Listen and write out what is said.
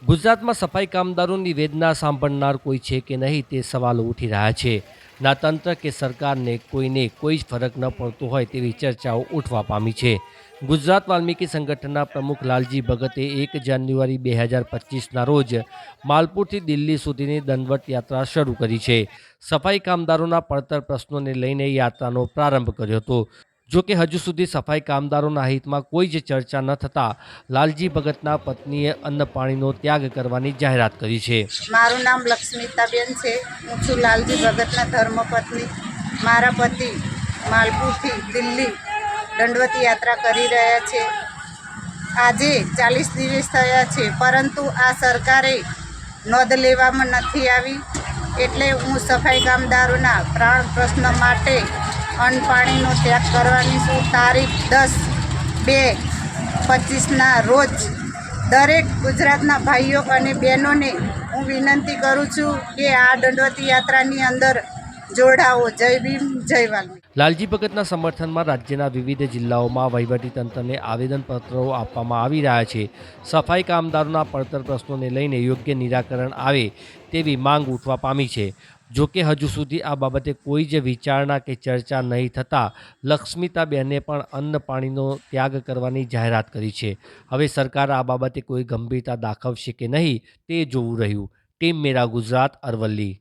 ગુજરાતમાં સફાઈ કામદારોની વેદના સાંભળનાર કોઈ છે કે નહીં તે સવાલો ઉઠી રહ્યા છે. ના તંત્ર કે સરકારને કોઈને કોઈ જ ફરક ન પડતો હોય તેવી ચર્ચાઓ ઉઠવા પામી છે. ગુજરાત વાલ્મીકી સંગઠનના પ્રમુખ લાલજી ભગતે 1 જાન્યુઆરી 2025ના રોજ માલપુરથી દિલ્હી સુધીની દંડવત યાત્રા શરૂ કરી છે. સફાઈ કામદારોના પડતર પ્રશ્નોને લઈને યાત્રાનો પ્રારંભ કર્યો હતો. જો કે હજુ સુધી સફાઈ કામદારોના હિતમાં કોઈ જ ચર્ચા ન થતાં લાલજી ભગતના પત્નીએ અન્ન પાણીનો ત્યાગ કરવાની જાહેરાત કરી છે. મારું નામ લક્ષ્મીતાબેન છે. હું છું લાલજી ભગતના ધર્મપત્ની. મારા પતિ માલપુરથી દિલ્હી દંડવતી યાત્રા કરી રહ્યા છે. આજે 40 દિવસ થયા છે, પરંતુ આ સરકારે નોંધ લેવામાં નથી આવી. એટલે હું સફાઈ કામદારોના પ્રાણ પ્રશ્ન માટે અન્ન પાણીનો ત્યાગ કરવાની છું. તારીખ 10/2/25ના રોજ દરેક ગુજરાતના ભાઈઓ અને બહેનોને હું વિનંતી કરું છું કે આ દંડવતી યાત્રાની અંદર જોડાઓ. જય ભીમ, જય વાલ્મીકી. લાલજી ભગતના સમર્થનમાં રાજ્યના વિવિધ જિલ્લાઓમાં વહીવટીતંત્રને આવેદનપત્રો આપવામાં આવી રહ્યા છે. સફાઈ કામદારોના પડતર પ્રશ્નોને લઈને યોગ્ય નિરાકરણ આવે તેવી માંગ ઉઠવા પામી છે. જો કે હજુ સુધી આ બાબતે કોઈ જ વિચારણા કે ચર્ચા નહીં થતાં લક્ષ્મીતાબેને પણ અન્ન પાણીનો ત્યાગ કરવાની જાહેરાત કરી છે. હવે સરકાર આ બાબતે કોઈ ગંભીરતા દાખવશે કે નહીં તે જોવું રહ્યું. ટીમ મેરા ગુજરાત, અરવલ્લી.